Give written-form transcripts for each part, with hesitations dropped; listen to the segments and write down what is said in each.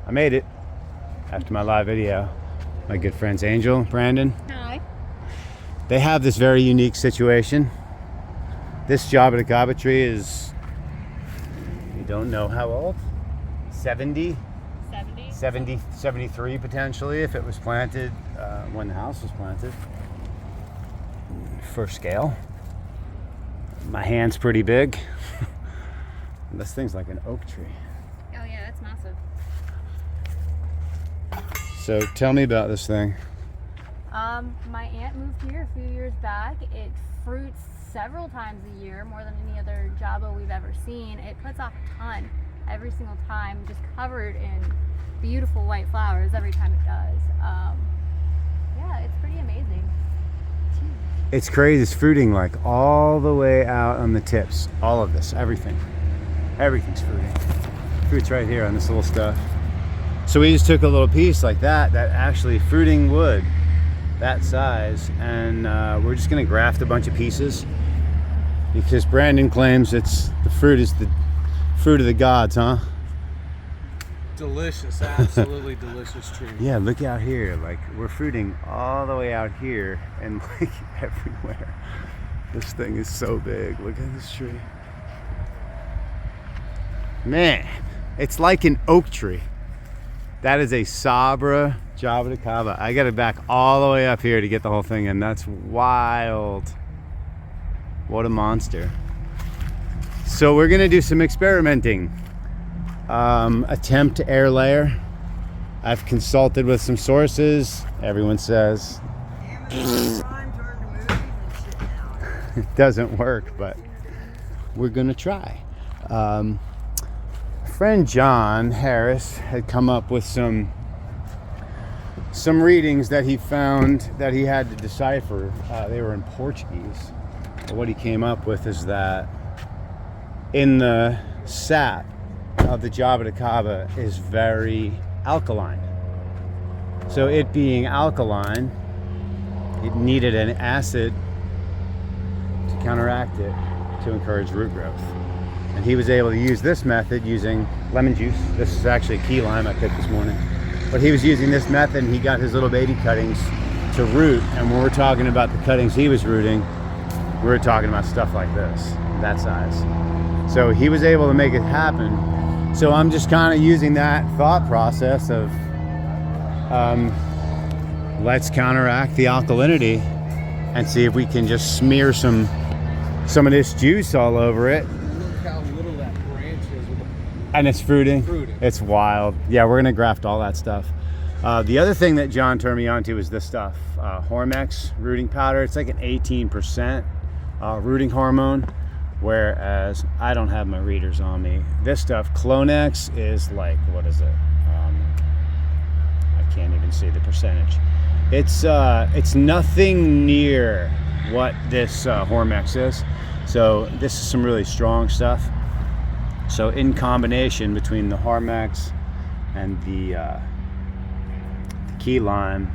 I made it after my live video. My good friends Angel, Brandon. Hi. They have this very unique situation. This jaboticaba tree is, you don't know how old? 70? 73 potentially if it was planted when the house was planted. For scale. My hand's pretty big. This thing's like an oak tree. Oh yeah, that's massive. So tell me about this thing. My aunt moved here a few years back. It fruits several times a year, more than any other jabo we've ever seen. It puts off a ton every single time, just covered in beautiful white flowers every time it does. Yeah, it's pretty amazing. It's crazy. It's fruiting like all the way out on the tips. All of this, everything. Everything's fruiting. Fruits right here on this little stuff. So we just took a little piece like that actually fruiting wood, that size, and we're just gonna graft a bunch of pieces because Brandon claims it's the fruit is the fruit of the gods, huh? Delicious, absolutely delicious tree. Yeah, look out here. Like we're fruiting all the way out here and like everywhere. This thing is so big. Look at this tree. Man, it's like an oak tree. That is a Sabra jaboticaba. I got it back all the way up here to get the whole thing in. That's wild. What a monster. So we're gonna do some experimenting. Attempt to air layer. I've consulted with some sources. Everyone says it doesn't work, but we're gonna try. Friend John Harris had come up with some readings that he found that he had to decipher. They were in Portuguese. But what he came up with is that in the sap of the jaboticaba is very alkaline. So it being alkaline, it needed an acid to counteract it to encourage root growth. And he was able to use this method using lemon juice. This is actually a key lime I picked this morning. But he was using this method and he got his little baby cuttings to root. And when we're talking about the cuttings he was rooting, we're talking about stuff like this, that size. So he was able to make it happen. So I'm just kind of using that thought process of let's counteract the alkalinity and see if we can just smear some of this juice all over it. Look how little that branch is. And it's fruiting. It's wild. Yeah, we're gonna graft all that stuff. The other thing that John turned me on to is this stuff, Hormex rooting powder. It's like an 18% rooting hormone. Whereas I don't have my readers on me. This stuff, Clonex, is like, what is it? I can't even see the percentage. It's nothing near what this Hormex is. So this is some really strong stuff. So in combination between the Hormex and the key lime,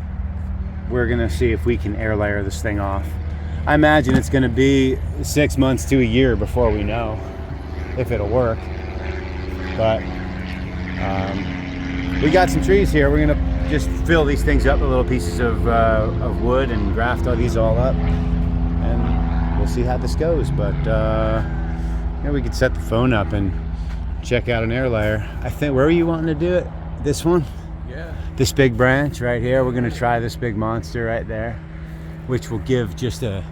we're gonna see if we can air layer this thing off. I imagine it's going to be 6 months to a year before we know if it'll work. But we got some trees here. We're going to just fill these things up with little pieces of wood and graft all these all up. And we'll see how this goes. But we could set the phone up and check out an air layer. I think, where were you wanting to do it? This one? Yeah. This big branch right here. We're going to try this big monster right there, which will give just a,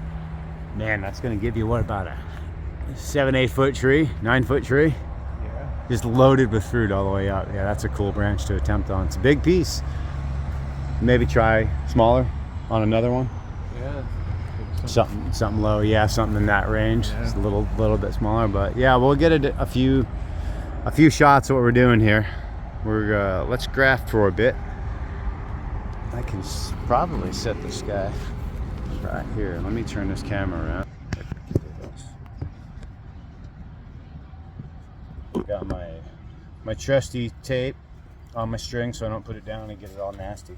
man, that's gonna give you what, about a 7-8 foot tree, 9 foot tree? Yeah. Just loaded with fruit all the way up. Yeah, that's a cool branch to attempt on. It's a big piece. Maybe try smaller on another one. Yeah. Something low, yeah, something in that range. Yeah. It's a little bit smaller, but yeah, we'll get a few shots of what we're doing here. We're let's graft for a bit. I can probably set this guy right here. Let me turn this camera around. Got my trusty tape on my string so I don't put it down and get it all nasty.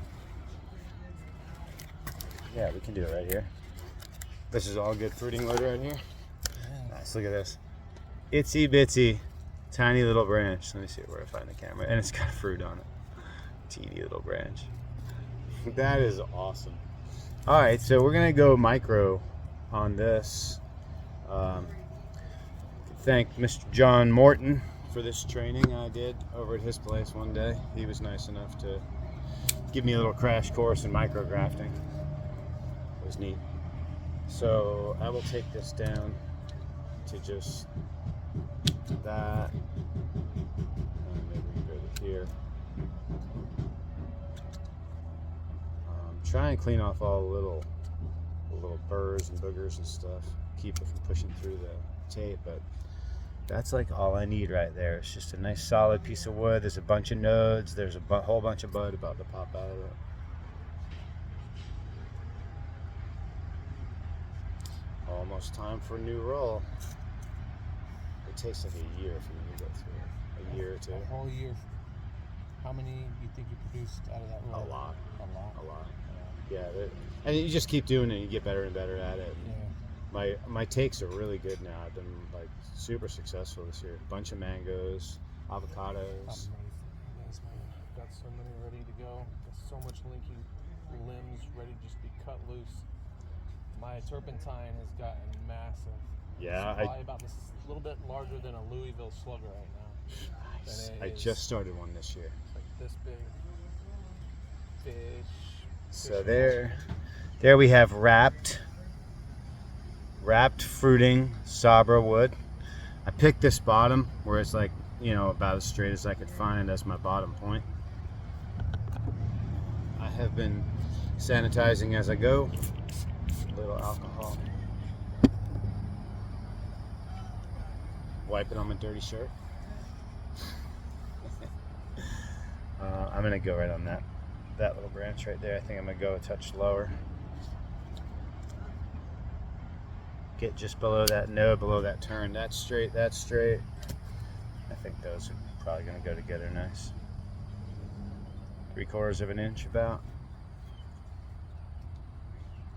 Yeah, we can do it right here. This is all good fruiting load right here. Nice, look at this. Itsy bitsy, tiny little branch. Let me see where I find the camera. And it's got fruit on it. Teeny little branch. That is awesome. All right, so we're gonna go micro on this. Thank Mr. John Morton for this training I did over at his place one day. He was nice enough to give me a little crash course in micro grafting. It was neat. So I will take this down to just that. Maybe we can go to here. Try and clean off all the little burrs and boogers and stuff. Keep it from pushing through the tape, but that's like all I need right there. It's just a nice solid piece of wood. There's a bunch of nodes. There's a whole bunch of bud about to pop out of it. Almost time for a new roll. It takes like a year for me to go through it. A year or two. A whole year. How many do you think you produced out of that roll? A lot. A lot. Yeah, and you just keep doing it. You get better and better at it. Yeah. My takes are really good now. I've been like super successful this year. Bunch of mangoes, avocados. I'm ready for you guys, man. Got so many ready to go. Got so much linking limbs ready to just be cut loose. My turpentine has gotten massive. Yeah, it's probably about this little bit larger than a Louisville slugger right now. Nice. I just started one this year. It's like this big. Fish. So there we have wrapped fruiting Sabra wood. I picked this bottom where it's like, you know, about as straight as I could find as my bottom point. I have been sanitizing as I go. A little alcohol. Wipe it on my dirty shirt. I'm gonna go right on that little branch right there. I think I'm gonna go a touch lower. Get just below that node, below that turn. That's straight, that's straight. I think those are probably gonna go together nice. 3/4 of an inch about.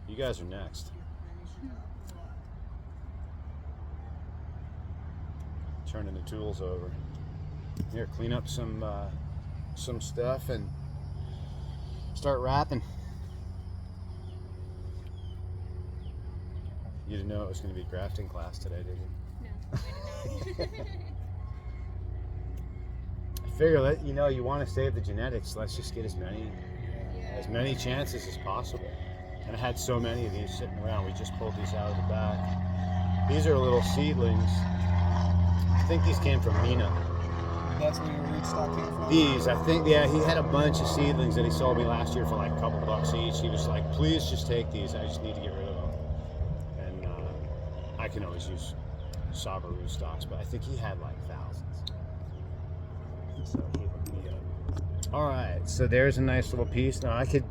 You guys are next. Turning the tools over. Here, clean up some stuff and start wrapping. You didn't know it was going to be grafting class today, did you? No, I did not. I figure that you want to save the genetics. Let's just get as many chances as possible. And I had so many of these sitting around. We just pulled these out of the back. These are little seedlings. I think these came from Mina. That's where your rootstock came from? These, I think, yeah, he had a bunch of seedlings that he sold me last year for like a couple bucks each. He was like, please just take these. I just need to get rid of them. And I can always use Sabra rootstocks, but I think he had like thousands. So he hooked me up. All right, so there's a nice little piece. Now I could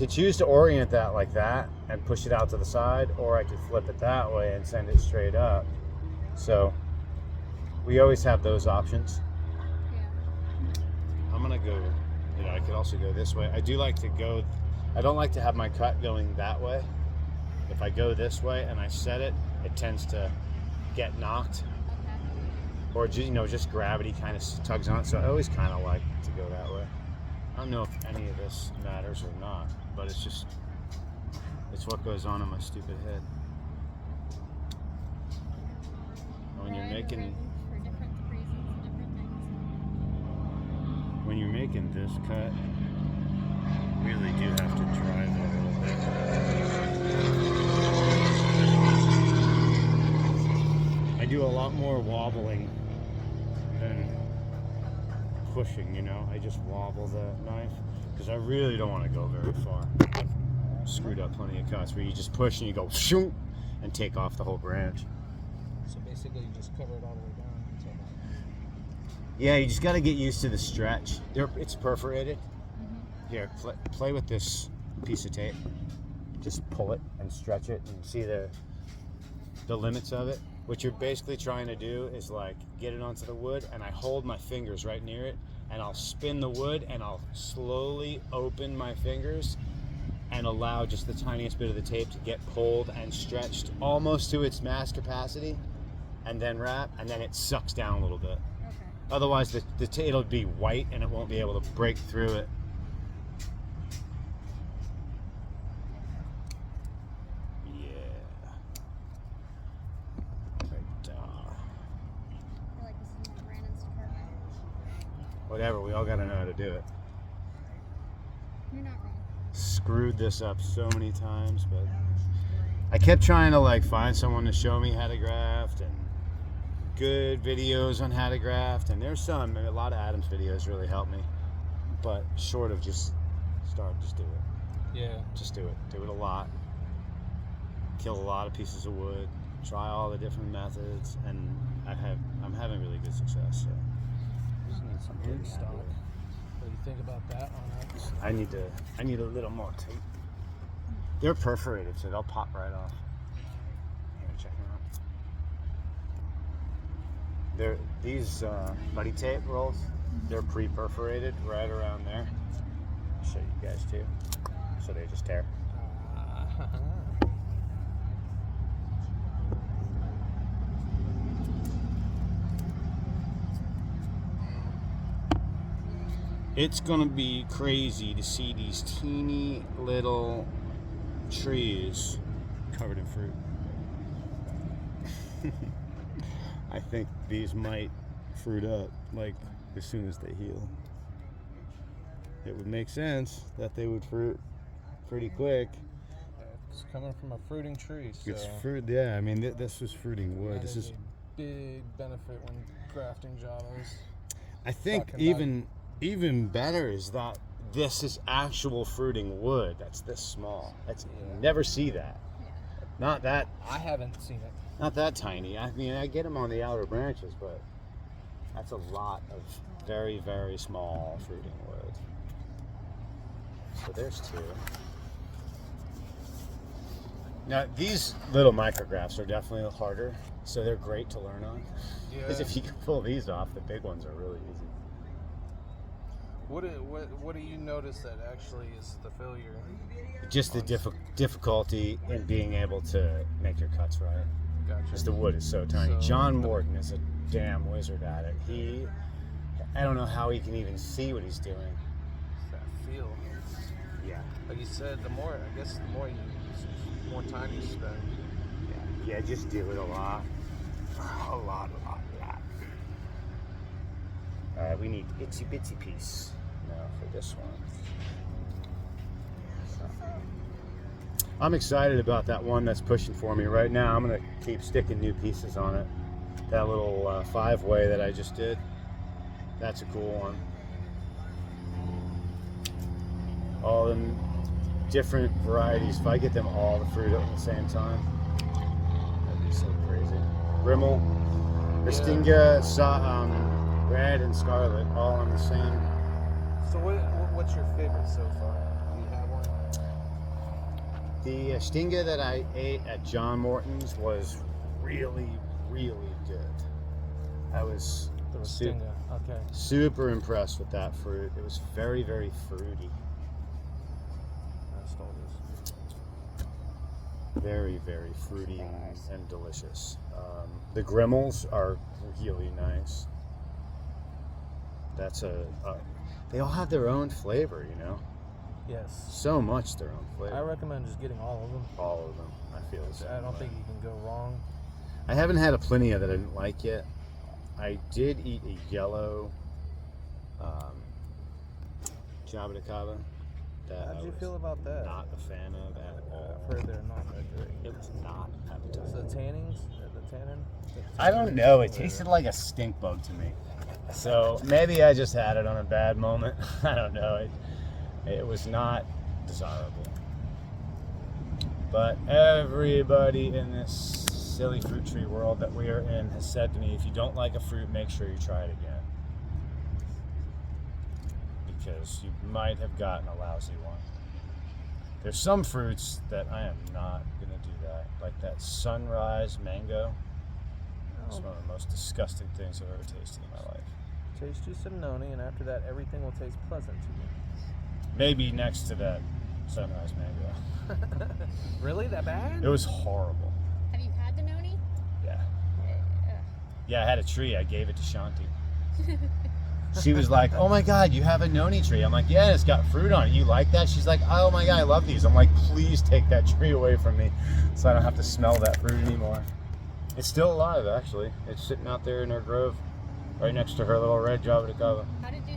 choose to orient that like that and push it out to the side, or I could flip it that way and send it straight up. So we always have those options. I'm gonna go, I could also go this way. I do like to go, I don't like to have my cut going that way. If I go this way and I set it, it tends to get knocked. Or just gravity kind of tugs on it. So I always kind of like to go that way. I don't know if any of this matters or not, but it's what goes on in my stupid head. When you're making this cut, you really do have to drive it a little bit. I do a lot more wobbling than pushing, I just wobble the knife because I really don't want to go very far. I've screwed up plenty of cuts where you just push and you go shoot and take off the whole branch. So basically you just cover it all the way down until yeah, you just got to get used to the stretch. It's perforated. Here, play with this piece of tape. Just pull it and stretch it and see the limits of it. What you're basically trying to do is like get it onto the wood, and I hold my fingers right near it, and I'll spin the wood and I'll slowly open my fingers and allow just the tiniest bit of the tape to get pulled and stretched almost to its max capacity, and then wrap, and then it sucks down a little bit. Otherwise, it'll be white and it won't be able to break through it whatever. We all got to know how to do it. You're not wrong. Screwed this up so many times, but I kept trying to like find someone to show me how to graft and good videos on how to graft, and there's some. A lot of Adam's videos really helped me, but short of just do it. Yeah. Just do it. Do it a lot. Kill a lot of pieces of wood. Try all the different methods, and I'm having really good success. So Just need some good stock. What do you think about that on X? I need a little more tape. They're perforated, so they'll pop right off. Here, check them out. These buddy tape rolls, they're pre-perforated right around there. I'll show you guys too. So they just tear. It's gonna be crazy to see these teeny little trees covered in fruit. I think these might fruit up like as soon as they heal. It would make sense that they would fruit pretty quick. It's coming from a fruiting tree, so It's fruit, yeah. I mean, this was fruiting wood. that This is, a big benefit when grafting jabos. I think, talking about- even better is that this is actual fruiting wood. That's this small. That's you never see that. Not that. I haven't seen it. Not that tiny. I mean, I get them on the outer branches, but that's a lot of very, very small fruiting wood. So there's two. Now, these little micrographs are definitely harder, so they're great to learn on. Yeah. Because if you can pull these off, the big ones are really easy. What do you notice that actually is the failure? Just the difficulty in being able to make your cuts right. Gotcha. Because the wood is so tiny. So- John Morton is a damn wizard at it. I don't know how he can even see what he's doing. It's that feel. Yeah. Like you said, the more more time you spend. Yeah, just do it a lot. A lot. We need itsy bitsy piece now for this one. So, I'm excited about that one that's pushing for me right now. I'm gonna keep sticking new pieces on it. That little 5-way that I just did, that's a cool one. All them different varieties. If I get them all to fruit at the same time, that'd be so crazy. Rimmel, Ristinga, red and scarlet, all on the same. So what's your favorite so far? Do you have one? The Stinga that I ate at John Morton's was really, really good. I was The Ristinga. Okay. super impressed with that fruit. It was very, very fruity. I stole this. Very, very fruity and delicious. The Grimmels are really nice. That's they all have their own flavor, you know? Yes. So much their own flavor. I recommend just getting all of them. All of them, I feel the same I don't way. think you can go wrong. I haven't had a Plinia that I didn't like yet. I did eat a yellow jaboticaba that How did I you was feel about that? not a fan of at all. I've heard they're not that great. It was not So appetizing. the tannins, the tannin. I don't know. It tasted like a stink bug to me. So maybe I just had it on a bad moment. I don't know. It was not desirable. But everybody in this silly fruit tree world that we are in has said to me, if you don't like a fruit, make sure you try it again. Because you might have gotten a lousy one. There's some fruits that I am not going to do that. Like that sunrise mango. It's one of the most disgusting things I've ever tasted in my life. Taste you some noni, and after that, everything will taste pleasant to you. Maybe next to that sunrise mango. Really? That bad? It was horrible. Have you had the noni? Yeah. Yeah, I had a tree. I gave it to Shanti. She was like, oh my God, you have a noni tree. I'm like, yeah, it's got fruit on it. You like that? She's like, oh my God, I love these. I'm like, please take that tree away from me so I don't have to smell that fruit anymore. It's still alive, actually. It's sitting out there in her grove right next to her little red jaboticaba. How did you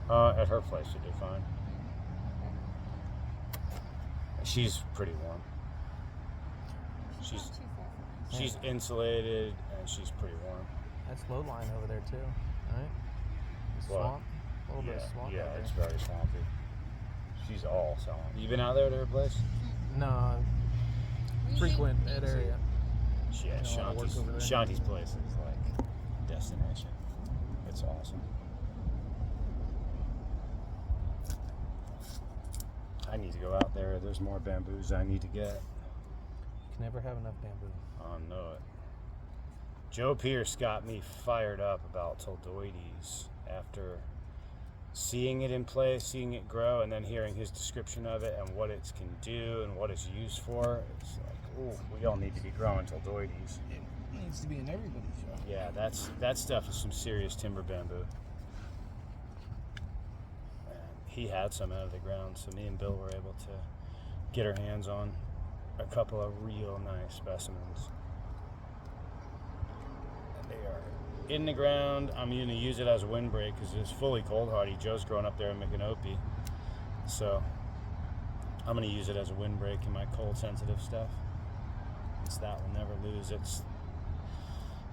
At her place, she did fine. She's pretty warm. She's insulated and she's pretty warm. That's low line over there too, right? The What? swamp. A little bit of swamp. Yeah, out there. it's very swampy. She's all swamp. You been out there to her place? No, frequent that area. Yeah, You know, I work over there. Shanti's place is like destination. It's awesome. I need to go out there. There's more bamboos I need to get. You can never have enough bamboo. I know it. Joe Pierce got me fired up about toldoides after seeing it in play, seeing it grow, and then hearing his description of it and what it can do and what it's used for. It's like, ooh, we all need to be growing toldoides. It needs to be in everybody's yard. Yeah, that stuff is some serious timber bamboo. And he had some out of the ground, so me and Bill were able to get our hands on a couple of real nice specimens. And they are in the ground. I'm going to use it as a windbreak because it's fully cold hardy. Joe's growing up there in Micanopy, so I'm going to use it as a windbreak in my cold sensitive stuff. That will never lose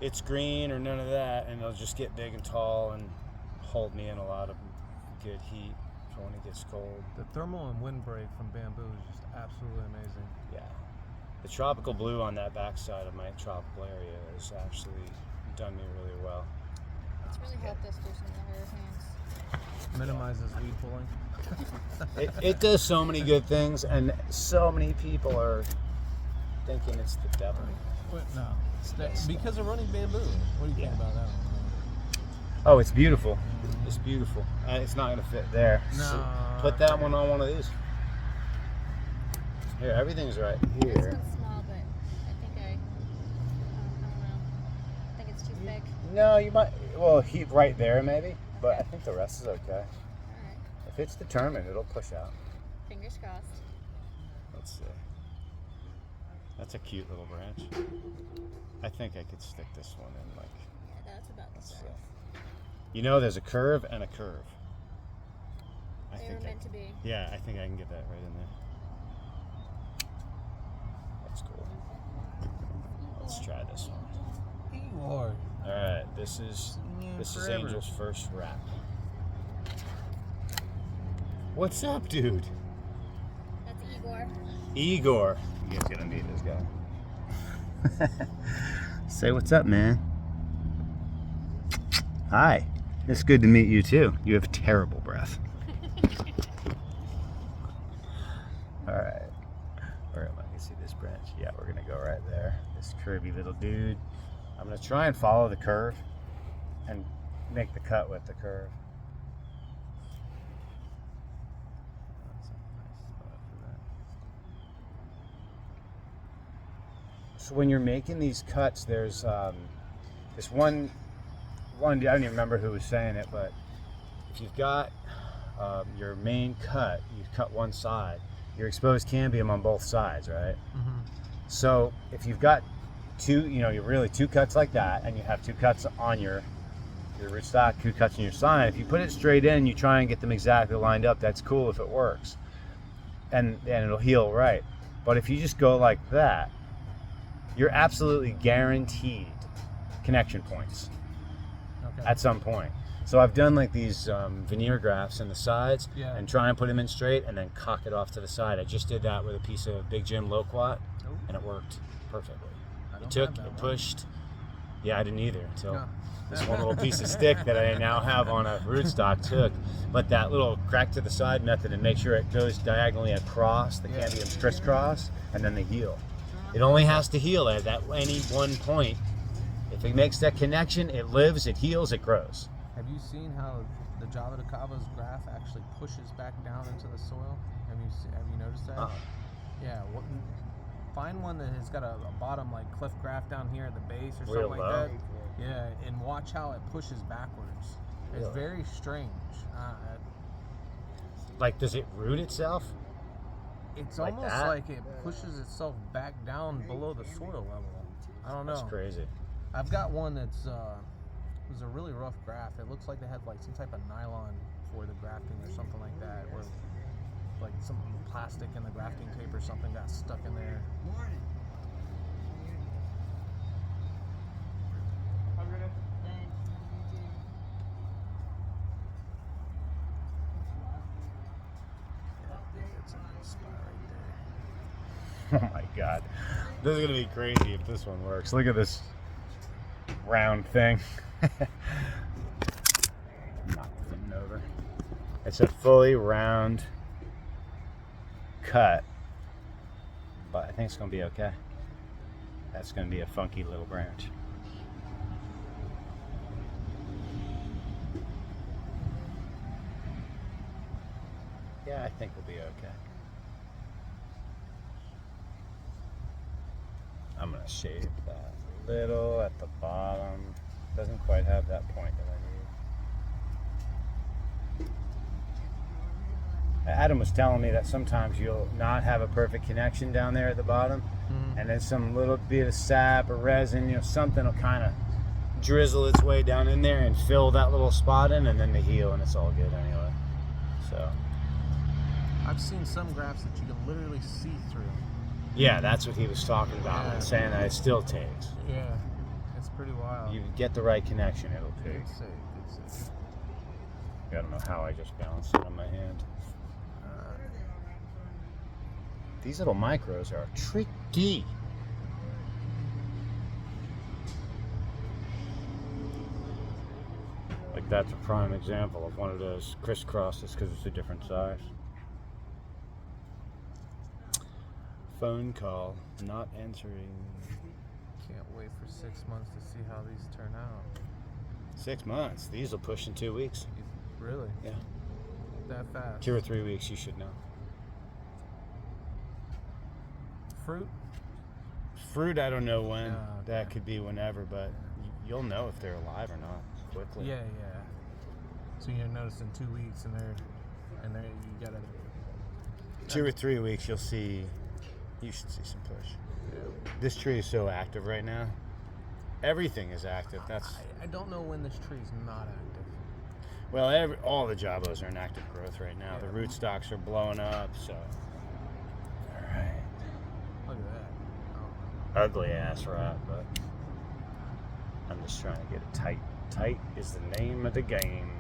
its green or none of that, and it'll just get big and tall and hold me in a lot of good heat for when it gets cold. The thermal and windbreak from bamboo is just absolutely amazing. Yeah, the tropical blue on that backside of my tropical area has actually done me really well. It's really helped us through some of the hurricanes. Minimizes weed pulling. It does so many good things, and so many people are thinking it's the devil. No, because of running bamboo. What do you think about that one? Oh, it's beautiful. It's beautiful. It's not going to fit there. No. So put that one on one of these. Here, everything's right This here. one's small, but I think I don't know. I think it's too thick. No, you might. Well, heat right there maybe, but Okay. I think the rest is okay. Alright. If it's determined, it'll push out. Fingers crossed. Let's see. That's a cute little branch. I think I could stick this one in like. Yeah, that's about the Let's size. see. You know, there's a curve and a curve. They were meant to be. Yeah, I think I can get that right in there. That's cool. Let's try this one. Igor. All right, this is forever. Angel's first wrap. What's up, dude? That's Igor. Igor. You guys gotta meet this guy. Say what's up, man. Hi. It's good to meet you too. You have terrible breath. All right. Where am I? Can see this branch? Yeah, we're gonna go right there. This curvy little dude. I'm gonna try and follow the curve and make the cut with the curve. That's a nice spot for that. So when you're making these cuts, there's this one. I don't even remember who was saying it, but if you've got your main cut, you cut one side. Your exposed cambium on both sides, right? Mm-hmm. So if you've got you're really two cuts like that, and you have two cuts on your rootstock, two cuts on your sign. If you put it straight in, you try and get them exactly lined up. That's cool if it works, and it'll heal right. But if you just go like that, you're absolutely guaranteed connection points at some point. So I've done like these veneer grafts in the sides and try and put them in straight and then cock it off to the side. I just did that with a piece of Big Jim Loquat and it worked perfectly. It pushed. Yeah, I didn't either until this one little piece of stick that I now have on a rootstock took. But that little crack to the side method and make sure it goes diagonally across, the cambiums crisscross, and then they heal. It only has to heal at any one point. If it makes that connection, it lives, it heals, it grows. Have you seen how the jabotikaba's graft actually pushes back down into the soil? Have you noticed that? Yeah. Find one that has got a bottom like cliff graft down here at the base or something like that. Yeah, and watch how it pushes backwards. It's very strange. Like, does it root itself? It's like almost like it pushes itself back down below the soil level. I don't know. That's crazy. I've got one that's was a really rough graft. It looks like they had like some type of nylon for the grafting or something like that, or like some plastic in the grafting tape or something got stuck in there. Morning. It's a good spot right there. Oh my God. This is going to be crazy if this one works. Look at this round thing. Knock the thing over. It's a fully round cut, but I think it's going to be okay. That's going to be a funky little branch. Yeah, I think we'll be okay. I'm going to shave that little at the bottom. Doesn't quite have that point that I need. Adam was telling me that sometimes you'll not have a perfect connection down there at the bottom, and then some little bit of sap or resin, you know, something will kind of drizzle its way down in there and fill that little spot in, and then they heal, and it's all good anyway. So I've seen some grafts that you can literally see through. yeah, that's what he was talking about, and saying that it still takes. Yeah, it's pretty wild. You get the right connection, it'll take. Good save. I don't know how I just balanced it on my hand. These little micros are tricky. Like that's a prime example of one of those crisscrosses because it's a different size. Phone call not answering. Can't wait for 6 months to see how these turn out. 6 months. These will push in 2 weeks. Really? Yeah. That fast? 2 or 3 weeks, you should know. Fruit? Fruit, I don't know when. Okay. That could be whenever, but you'll know if they're alive or not quickly. Yeah. So you're noticing 2 weeks, and they're you gotta. 2 or 3 weeks, you'll see. You should see some push. Yeah. This tree is so active right now. Everything is active. That's I don't know when this tree is not active. well, all the jabos are in active growth right now. The root stocks are blowing up. So, all right. Look at that. Ugly ass rat, but I'm just trying to get it tight. Tight is the name of the game.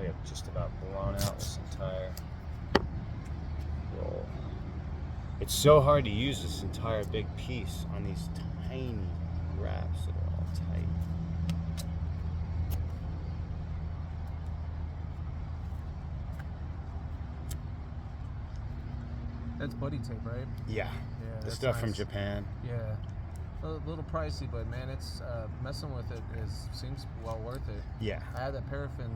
We have just about blown out this entire roll. It's so hard to use this entire big piece on these tiny wraps that are all tight. That's buddy tape, right? Yeah. Yeah. The that's stuff from nice. Japan. Yeah. A little pricey, but man, it's messing with it seems well worth it. Yeah. I had that paraffin,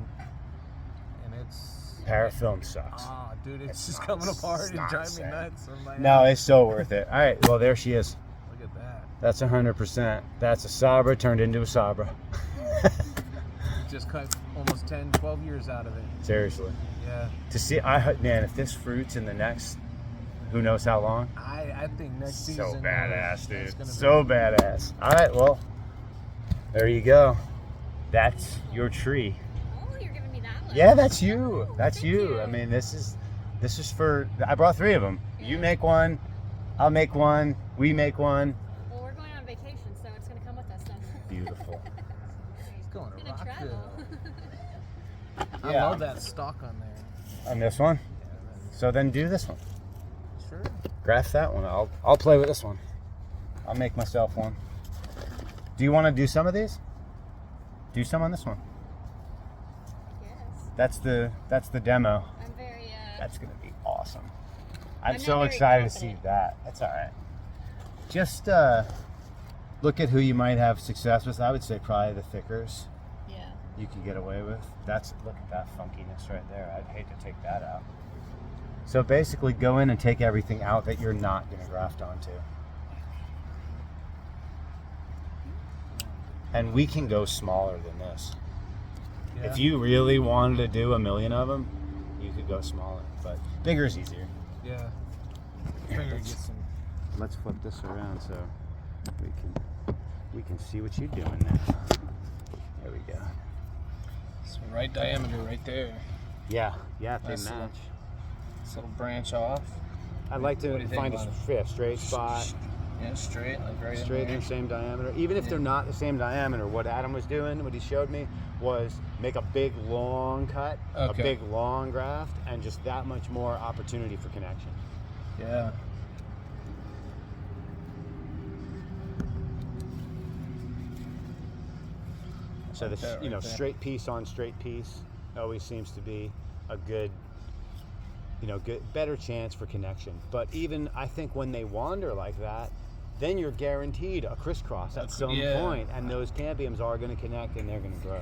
and it's. Parafilm sucks. Ah, dude, it's just not- coming apart it's and not driving me sad. nuts. I'm like, No, it's so worth it. All right. Well, there she is. Look at that. That's 100%. That's a Sabra turned into a Sabra. Just cut almost 10, 12 years out of it. Seriously. Yeah. To see, man, if this fruits in the next, who knows how long? I think next season. So badass, it's dude. gonna So be, badass. All right, well, there you go. That's your tree. Oh, you're giving me that one. Yeah, that's you. Oh, That's thank you. I mean, this is for. I brought 3 of them. You make one. I'll make one. We make one. Well, we're going on vacation, so it's going to come with us then. Beautiful. It's going to Gonna travel. Rockville. I Yeah. love that stock on there. On this one. Yeah, So then do this one. sure. Graft that one. I'll play with this one. I'll make myself one. Do you want to do some of these? Do some on this one. Yes. That's the demo. I'm very, That's gonna be awesome. I'm I'm so not very excited to see confident. that. That's all right. Just look at who you might have success with. I would say probably the thickers yeah. you could get away with. Look at that funkiness right there. I'd hate to take that out. So basically, go in and take everything out that you're not gonna graft onto. And we can go smaller than this. Yeah. If you really wanted to do 1 million of them, you could go smaller, but bigger is easier. Yeah. Figure get some. Let's flip this around so we can we can see what you're doing now. There we go. It's the right diameter right there. Yeah, if Nice they match. This little branch off. I'd like What do to you think find about a straight spot, Yeah, straight, like right straight in in there. same diameter. Even if they're not the same diameter, what Adam was doing, what he showed me, was make a big long cut, a Okay. big long graft, and just that much more opportunity for connection. Yeah. So Like this, that right there. straight piece on straight piece always seems to be a good, better chance for connection. But even I think when they wander like that, then you're guaranteed a crisscross at some point, and those cambiums are going to connect and they're going to grow.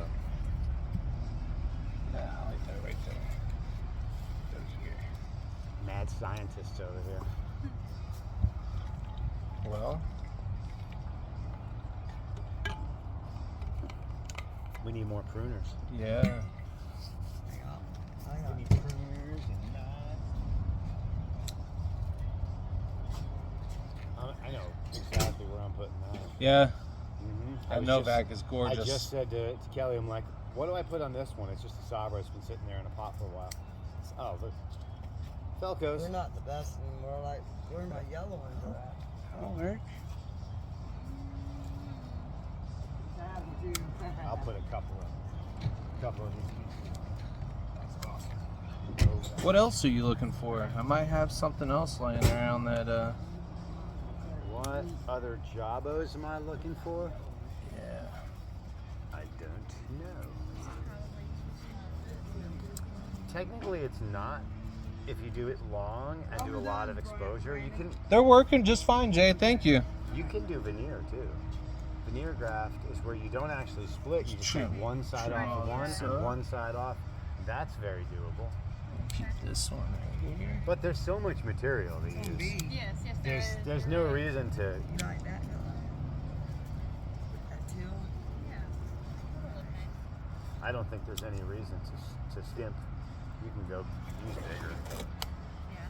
Yeah, I like that right there. Go here. Mad scientists over here. Well, We need more pruners. yeah. We need pruners and knives. I know exactly where I'm putting that. Yeah. Mm-hmm. That Novak is gorgeous. I just said to Kelly, I'm like, what do I put on this one? It's just a Sabra. It's been sitting there in a pot for a while. Oh, look. Felcos. We're not the best anymore. Like, where my yellow ones are at. That'll work. I'll put a couple of these pieces. What else are you looking for? I might have something else laying around that, What other jobos am I looking for? yeah. I don't know. Technically, it's not. If you do it long and do a lot of exposure, you can They're working just fine, Jay. Thank you. do veneer too. Veneer graft is where you don't actually split. You just have one side off of one and one side off. That's very doable. Keep this one right here. But there's so much material to use. Yes, there is. There's no reason to. You like that? That teal? Yeah. That'll look nice. I don't think there's any reason to skimp. You can go use bigger. Yeah.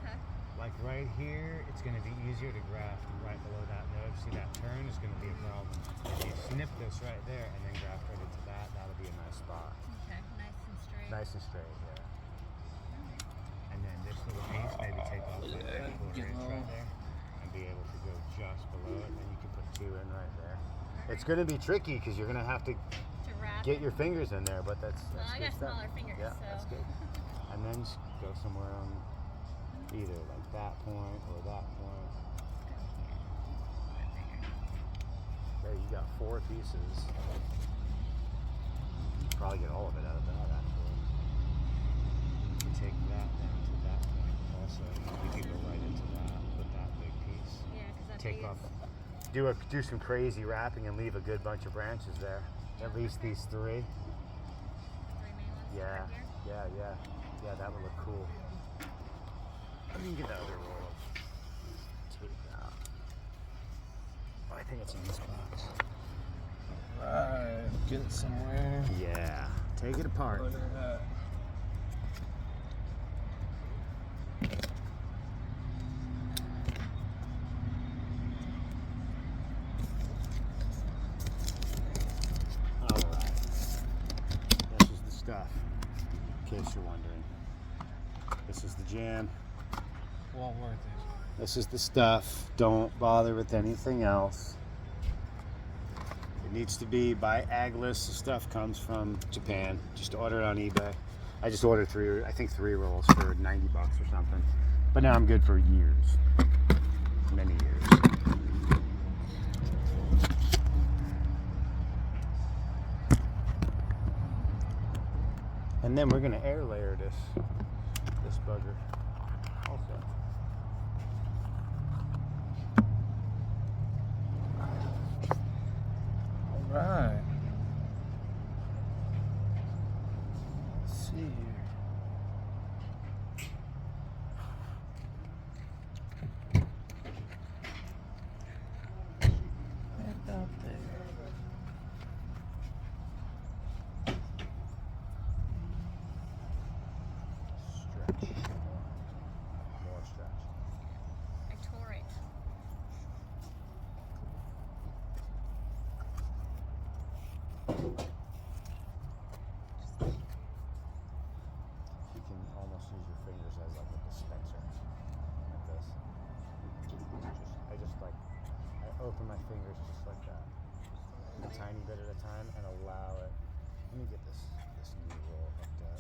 Okay. Like right here, it's going to be easier to graft right below that node. See, that turn is going to be a problem. If you snip this right there and then graft right into that, that'll be a nice spot. Okay. Nice and straight. Nice and straight, yeah. And then this little piece, maybe take off like that quarter inch right there and be able to go just below it. Then you can put two in right there. It's going to be tricky because you're going to have to To wrap get it. your fingers in there, but that's Well, I good got stuff. smaller fingers, Yeah, so. that's good. And then just go somewhere on either like that point or that point. There, you got 4 pieces. Probably get all of it out of that, actually. You take that down to that point also. You could go right into that with that big piece. Yeah, because that Take big off. Do some crazy wrapping and leave a good bunch of branches there. At least these 3. 3 main ones. Yeah, Right here. yeah, that would look cool. Let me get the other roll of tape out. Oh, I think it's in this box. Right. Get it somewhere. Yeah, take it apart. Look at that. Alright. This is the stuff, in case you're wondering. This is the jam. Well worth it. This is the stuff. Don't bother with anything else. It needs to be by Aglis. The stuff comes from Japan. Just order it on eBay. I just ordered 3 rolls for $90 or something. But now I'm good for years. Many years. And then we're gonna air layer this bugger also. All right. Let's see here. Right out there. Stretch. More stretch. I tore it. You can almost use your fingers as like a dispenser, like this. I open my fingers just like that, a tiny bit at a time, and allow it. Let me get this new roll hooked up.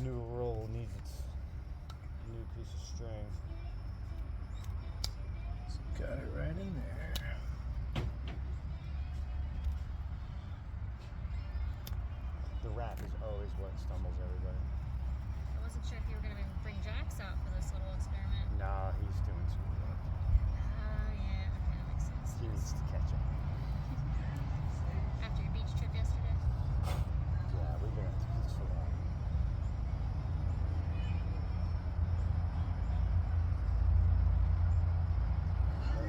New roll needs its new piece of string. Got it right in there. The wrap is always what stumbles everybody. I wasn't sure if you were going to bring Jax out for this little experiment. Nah, he's doing schoolwork. Oh, yeah. Okay, that makes sense. He needs to catch up. After your beach trip yesterday? Yeah, we've been at the beach for a while.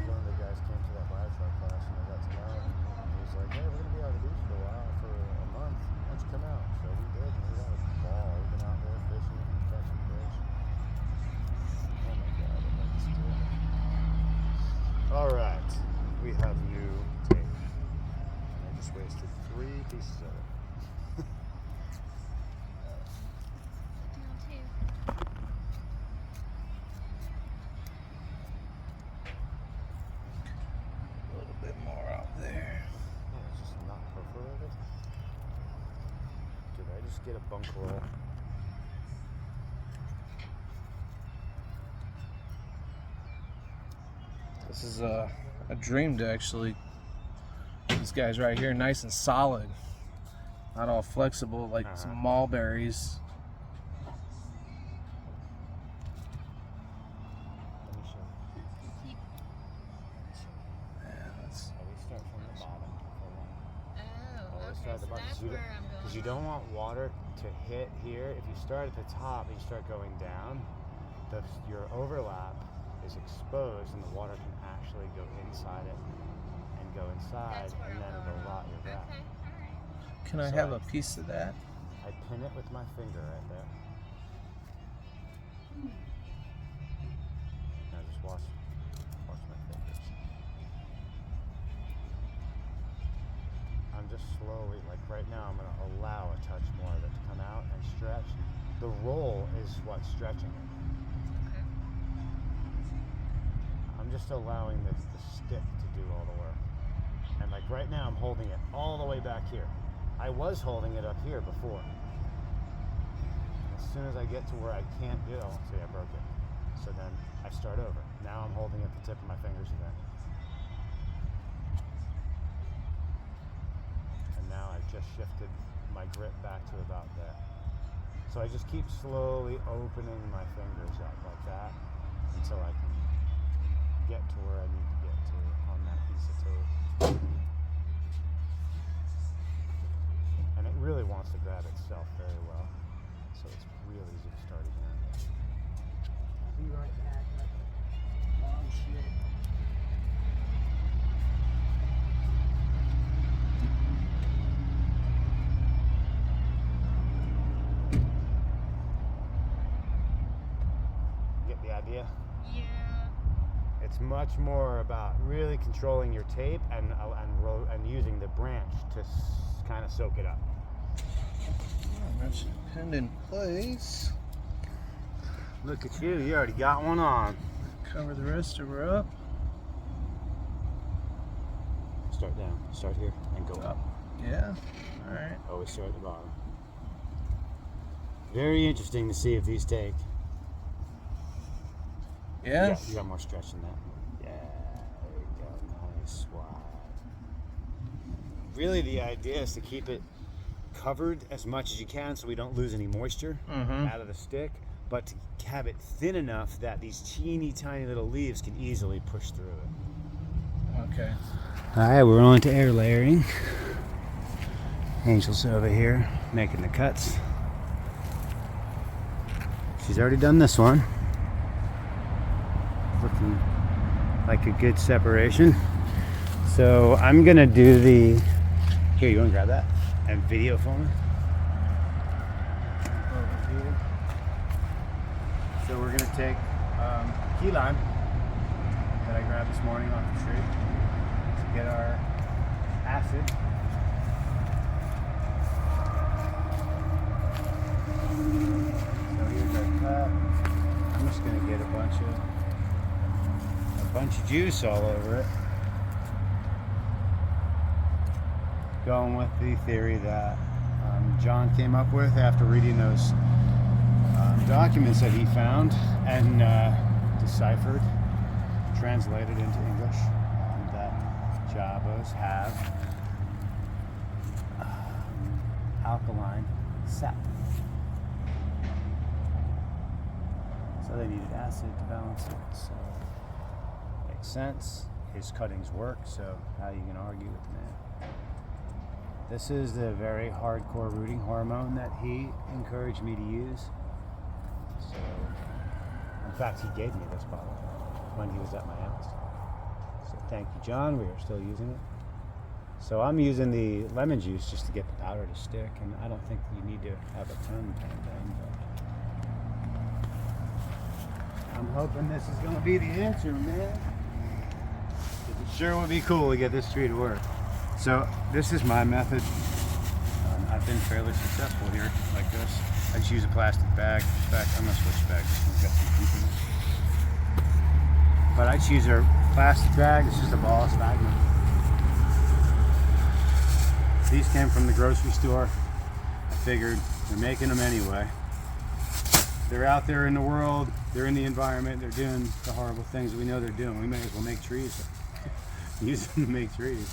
One of the guys came to that biotech class and I got to know him. And he was like, hey, we're going to be out on the beach for a while, for a month. Why don't you come out? So we did, and we had a ball. We've been out there fishing and catching fish. Oh my God, I like this deal. All right, we have new tape. I just wasted 3 pieces of it. Down too. A little bit more out there. Yeah, it's just not perforated. Did I just get a bunk roll? This is a dream to actually. These guys right here, nice and solid, not all flexible like some mulberries. Let me show you. Yeah, that's Always start from the bottom. Oh, Always okay. start at the So bottom. that's where I'm going. Because you don't want water to hit here. If you start at the top and you start going down, your overlap is exposed and the water can actually go inside it and go inside, That's where and then I'm it'll going. rot your wrap. Okay, alright. Can I So have I- a piece of that? I pin it with my finger right there. Now just watch my fingers. I'm just slowly, like right now, I'm gonna allow a touch more of it to come out and stretch. The roll is what's stretching it. Okay. I'm just allowing the stick to do all the work. And like right now, I'm holding it all the way back here. I was holding it up here before. As soon as I get to where I can't do it, oh, see, I broke it. So then I start over. Now I'm holding at the tip of my fingers again. And now I've just shifted my grip back to about there. So I just keep slowly opening my fingers up like that until I can get to where I need to get to on that piece of tape. And it really wants to grab itself very well. So it's real easy to start again. Be right back. Oh shit. Get the idea? Yeah. It's much more about really controlling your tape and using the branch to kind of soak it up. That's pinned in place. Look at you, you already got one on. Cover the rest of her up. Start down, start here, and go up. Yeah. All right. Always start at the bottom. Very interesting to see if these take. Yeah. You got more stretch than that. Yeah, there you go. Nice wide. Really, the idea is to keep it covered as much as you can so we don't lose any moisture out of the stick, but to have it thin enough that these teeny tiny little leaves can easily push through it. Okay. All right, we're on to air layering. Angel's over here making the cuts. She's already done this one. Looking like a good separation. So I'm gonna do the, here, you wanna grab that and video for me? Over here. So we're gonna take key lime that I grabbed this morning off the tree to get our acid. So here's our cut. I'm just gonna get a bunch of juice all over it. Going with the theory that John came up with after reading those documents that he found and deciphered, translated into English, that Jabos have alkaline sap. So they needed acid to balance it. So makes sense. His cuttings work, so how are you going to argue with the man? This is the very hardcore rooting hormone that he encouraged me to use. So, in fact, he gave me this bottle when he was at my house. So thank you, John. We are still using it. So I'm using the lemon juice just to get the powder to stick, and I don't think you need to have a ton done. But I'm hoping this is going to be the answer, man. It sure would be cool to get this tree to work. So this is my method. I've been fairly successful here like this. I just use a plastic bag. In fact, I'm going to switch bags. This one's got some heat in it. But I just use a plastic bag. It's just a ball of sphagnum. These came from the grocery store. I figured they're making them anyway. They're out there in the world. They're in the environment. They're doing the horrible things that we know they're doing. We may as well make trees. Use them to make trees.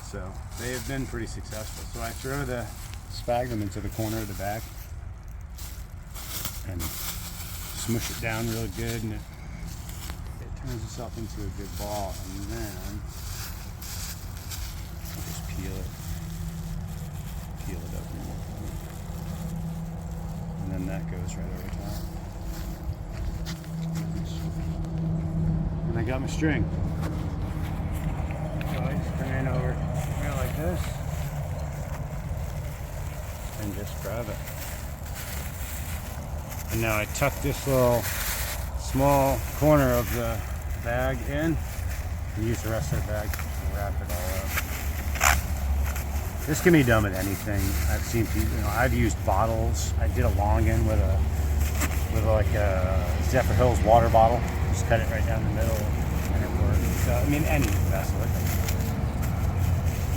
So they have been pretty successful. So I throw the sphagnum into the corner of the bag and smush it down real good, and it turns itself into a good ball. And then I'll just peel it up, and then that goes right over top. And I got my string. So I just come in over here like this and just grab it. And now I tuck this little small corner of the bag in and use the rest of the bag to wrap it all up. This can be done with anything. I've seen people, I've used bottles. I did a long end with like a Zephyr Hills water bottle. Just cut it right down the middle and it worked. So, I mean, any vessel.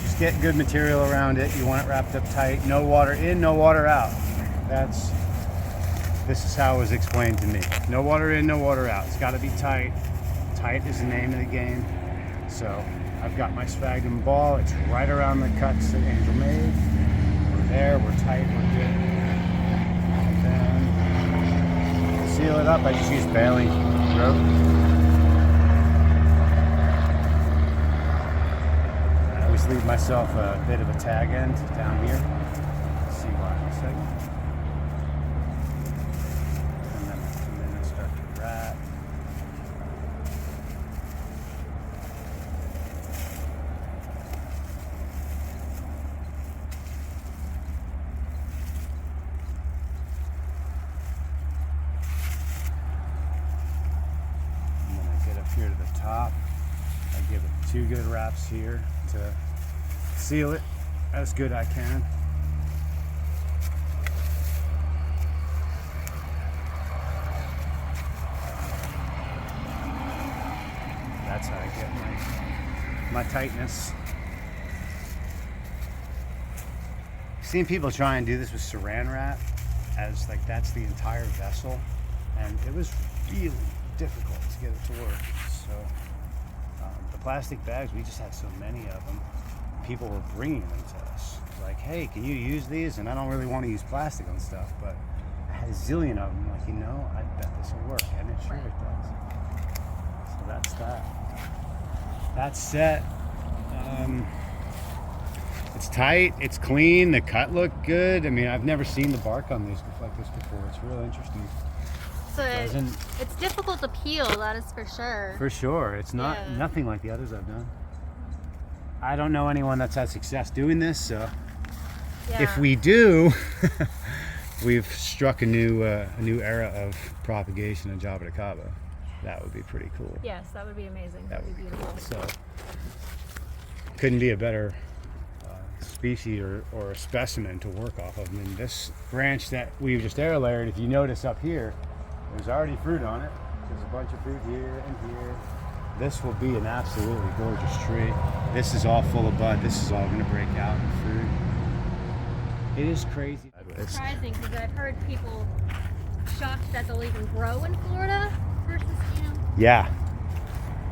Just get good material around it. You want it wrapped up tight. No water in, no water out. This is how it was explained to me. No water in, no water out. It's got to be tight. Tight is the name of the game. So I've got my sphagnum ball. It's right around the cuts that Angel made. We're there. We're tight. We're good. And then seal it up. I just use baling rope. I always leave myself a bit of a tag end down here. See why in a second. Here to the top, I give it 2 good wraps here to seal it as good I can. That's how I get my tightness. I've seen people try and do this with saran wrap as like that's the entire vessel, and it was really difficult to get it to work. So the plastic bags, we just had so many of them. People were bringing them to us like, hey, can you use these? And I don't really want to use plastic on stuff, but I had a zillion of them. Like, I bet this will work, and it sure it does. So that's that. That's set. It's tight, it's clean, the cut looked good. I mean, I've never seen the bark on these like this before. It's real interesting. So it's difficult to peel, that is for sure. For sure. It's nothing like the others I've done. I don't know anyone that's had success doing this, so if we do, we've struck a new era of propagation of jaboticaba. That would be pretty cool. Yes, that would be amazing. That would be beautiful. So couldn't be a better species or a specimen to work off of. I mean, this branch that we've just air layered, if you notice up here, there's already fruit on it. There's a bunch of fruit here and here. This will be an absolutely gorgeous tree. This is all full of bud. This is all going to break out in fruit. It is crazy. It's surprising because I've heard people shocked that they'll even grow in Florida versus, you know. Yeah.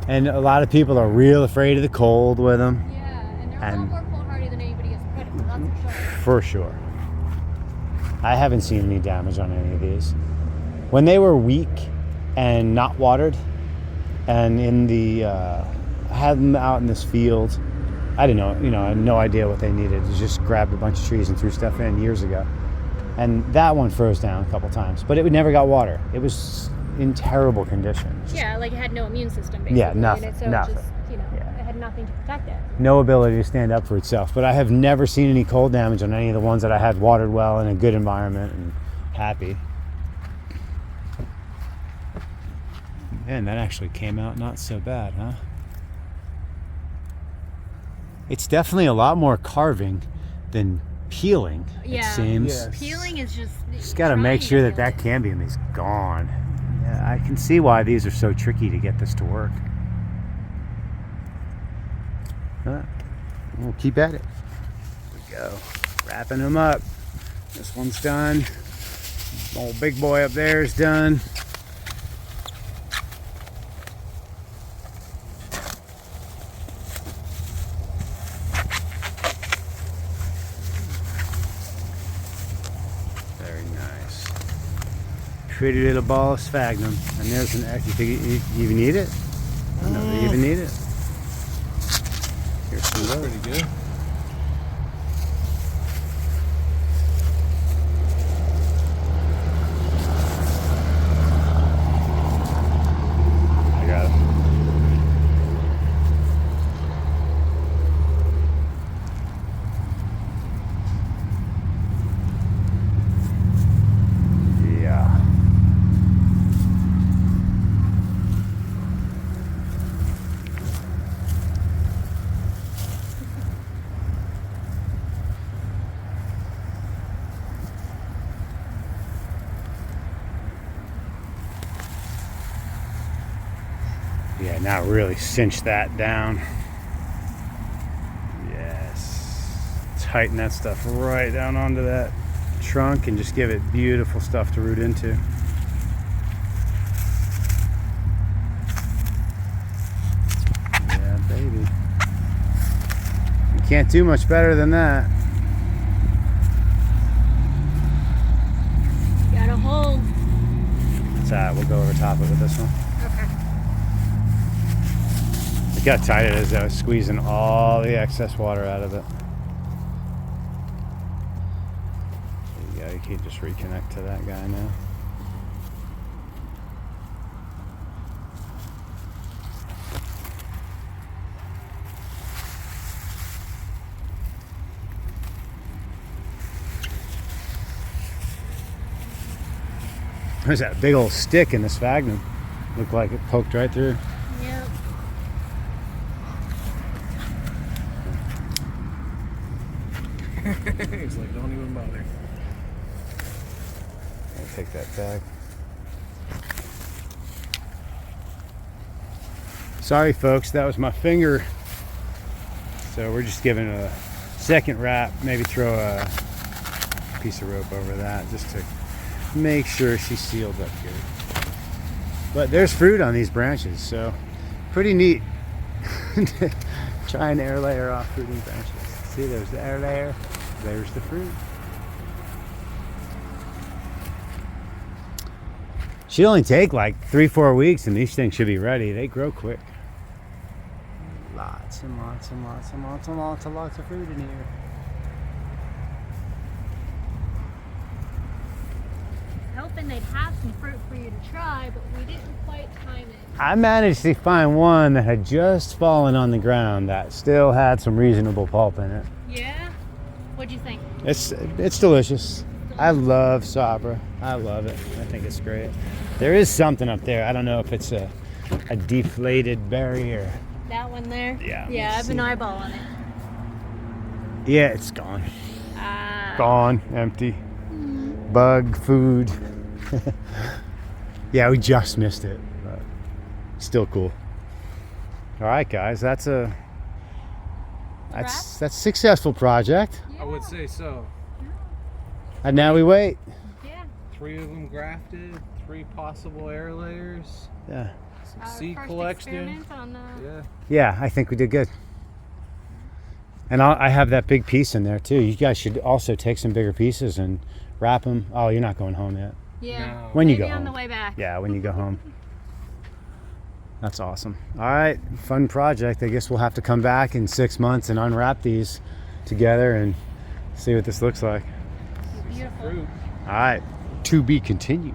And a lot of people are real afraid of the cold with them. Yeah, and they're a lot more cold hardy than anybody gives credit for, that's for sure. For sure. I haven't seen any damage on any of these. When they were weak and not watered, and in the, I had them out in this field. I didn't know, I had no idea what they needed. Just grabbed a bunch of trees and threw stuff in years ago. And that one froze down a couple times, but it never got water. It was in terrible conditions. Yeah, like it had no immune system basically. Yeah, nothing. And so nothing. It just, it had nothing to protect it. No ability to stand up for itself. But I have never seen any cold damage on any of the ones that I had watered well in a good environment and happy. And that actually came out not so bad, huh? It's definitely a lot more carving than peeling, Yeah. it seems. Yes. Peeling is just Just got to make sure that that cambium is gone. Yeah, I can see why these are so tricky to get this to work. We'll keep at it. Here we go. Wrapping them up. This one's done. Old big boy up there is done. Very nice. Pretty little ball of sphagnum. And there's an egg. You think you even need it? I don't know if you even need it. Here's some That's road. pretty good. I got it. Yeah. Yeah, now really cinch that down. Yes. Tighten that stuff right down onto that trunk and just give it beautiful stuff to root into. Yeah, baby. You can't do much better than that. Got a hold. That's alright, we'll go over top of it with this one. Okay. Look how tight it is. I was squeezing all the excess water out of it. There you go. You can just reconnect to that guy now. There's that big old stick in the sphagnum. Looked like it poked right through. Yep. He's like, don't even bother. I'll take that back. Sorry folks, that was my finger. So we're just giving it a second wrap, maybe throw a piece of rope over that just to make sure she's sealed up good. But there's fruit on these branches, so pretty neat. Try and air layer off fruiting branches. See, there's the air layer, there's the fruit. Should only take like 3-4 weeks and these things should be ready. They grow quick. Lots and lots and lots and lots and lots and lots of fruit in here. Hoping they'd have some fruit for you to try, but we didn't quite time it. I managed to find one that had just fallen on the ground that still had some reasonable pulp in it. Yeah? What'd you think? It's delicious. I love Sabra. I love it. I think it's great. There is something up there. I don't know if it's a deflated barrier. That one there? Yeah. Yeah, I've been eyeballing it. Yeah, it's gone. Ah. Gone, empty. Bug, food. Yeah, we just missed it, but still cool. All right, guys, that's a successful project. I would say so. And now we wait. Yeah. 3 of them grafted, 3 possible air layers, Yeah. some Our seed first collection. experiment on Yeah. Yeah, I think we did good. And I have that big piece in there too. You guys should also take some bigger pieces and wrap them. Oh, you're not going home yet. Yeah. No. When you Maybe go on the home. way back. Yeah, when you go home. That's awesome. All right, fun project. I guess we'll have to come back in 6 months and unwrap these together and see what this looks like. Beautiful. Fruit. All right, to be continued.